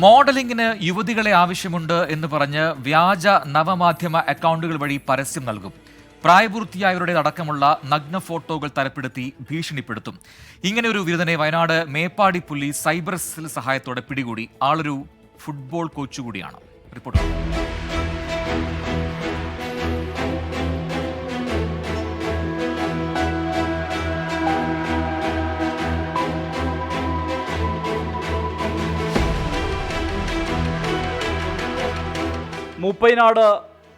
മോഡലിംഗിന് യുവതികളെ ആവശ്യമുണ്ട് എന്ന് പറഞ്ഞ് വ്യാജ നവമാധ്യമ അക്കൗണ്ടുകൾ വഴി പരസ്യം നൽകും. പ്രായപൂർത്തിയായവരുടേതടക്കമുള്ള നഗ്ന ഫോട്ടോകൾ തരപ്പെടുത്തി ഭീഷണിപ്പെടുത്തും. ഇങ്ങനെ ഒരു വിരുദ്ധനെ Wayanad Meppadi police cyber cell സഹായത്തോടെ പിടികൂടി. ആളൊരു ഫുട്ബോൾ കോച്ച് കൂടിയാണ്. റിപ്പോർട്ട് മൂപ്പൈനാട്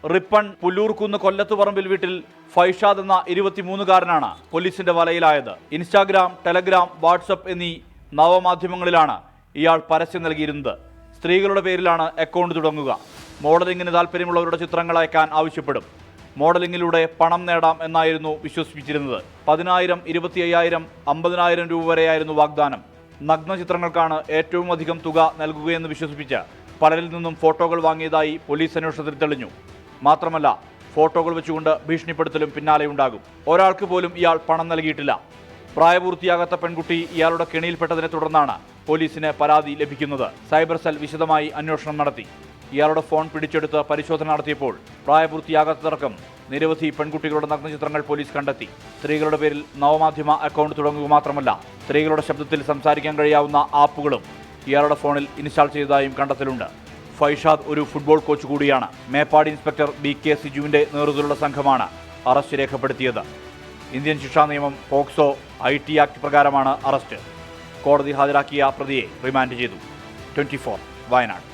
റിപ്പൺ പുല്ലൂർക്കുന്ന് കൊല്ലത്തുപറമ്പിൽ വീട്ടിൽ ഫൈഷാദ് എന്ന 23-കാരനാണ് പോലീസിന്റെ വലയിലായത്. ഇൻസ്റ്റാഗ്രാം, ടെലഗ്രാം, വാട്സപ്പ് എന്നീ നവമാധ്യമങ്ങളിലാണ് ഇയാൾ പരസ്യം നൽകിയിരുന്നത്. സ്ത്രീകളുടെ പേരിലാണ് അക്കൗണ്ട് തുടങ്ങുക. മോഡലിംഗിന് താല്പര്യമുള്ളവരുടെ ചിത്രങ്ങൾ അയക്കാൻ ആവശ്യപ്പെടും. മോഡലിംഗിലൂടെ പണം നേടാം എന്നായിരുന്നു വിശ്വസിപ്പിച്ചിരുന്നത്. 10,000, 25,000, 50,000 രൂപ വരെയായിരുന്നു വാഗ്ദാനം. നഗ്ന ചിത്രങ്ങൾക്കാണ് ഏറ്റവും അധികം തുക നൽകുകയെന്ന് വിശ്വസിപ്പിച്ച് പലരിൽ നിന്നും ഫോട്ടോകൾ വാങ്ങിയതായി പോലീസ് അന്വേഷണത്തിൽ തെളിഞ്ഞു. മാത്രമല്ല, ഫോട്ടോകൾ വെച്ചുകൊണ്ട് ഭീഷണിപ്പെടുത്തലും പിന്നാലെയുണ്ടാകും. ഒരാൾക്ക് പോലും ഇയാൾ പണം നൽകിയിട്ടില്ല. പ്രായപൂർത്തിയാകാത്ത പെൺകുട്ടി ഇയാളുടെ കെണിയിൽപ്പെട്ടതിനെ തുടർന്നാണ് പോലീസിന് പരാതി ലഭിക്കുന്നത്. സൈബർ സെൽ വിശദമായി അന്വേഷണം നടത്തി. ഇയാളുടെ ഫോൺ പിടിച്ചെടുത്ത് പരിശോധന നടത്തിയപ്പോൾ പ്രായപൂർത്തിയാകാത്തതടക്കം നിരവധി പെൺകുട്ടികളുടെ നഗ്നചിത്രങ്ങൾ പോലീസ് കണ്ടെത്തി. സ്ത്രീകളുടെ പേരിൽ നവമാധ്യമ അക്കൗണ്ട് തുടങ്ങുക മാത്രമല്ല, സ്ത്രീകളുടെ ശബ്ദത്തിൽ സംസാരിക്കാൻ കഴിയാവുന്ന ആപ്പുകളും ഇയാളുടെ ഫോണിൽ ഇൻസ്റ്റാൾ ചെയ്തതായും കണ്ടെത്തലുണ്ട്. ഫൈഷാദ് ഒരു ഫുട്ബോൾ കോച്ച് കൂടിയാണ്. മേപ്പാടി ഇൻസ്പെക്ടർ BK സിജുവിന്റെ നേതൃത്വത്തിലുള്ള സംഘമാണ് അറസ്റ്റ് രേഖപ്പെടുത്തിയത്. ഇന്ത്യൻ ശിക്ഷാ നിയമം പോക്സോ IT ആക്ട് പ്രകാരമാണ് അറസ്റ്റ്. കോടതി ഹാജരാക്കിയ പ്രതിയെ റിമാൻഡ് ചെയ്തു. 24 വയനാട്.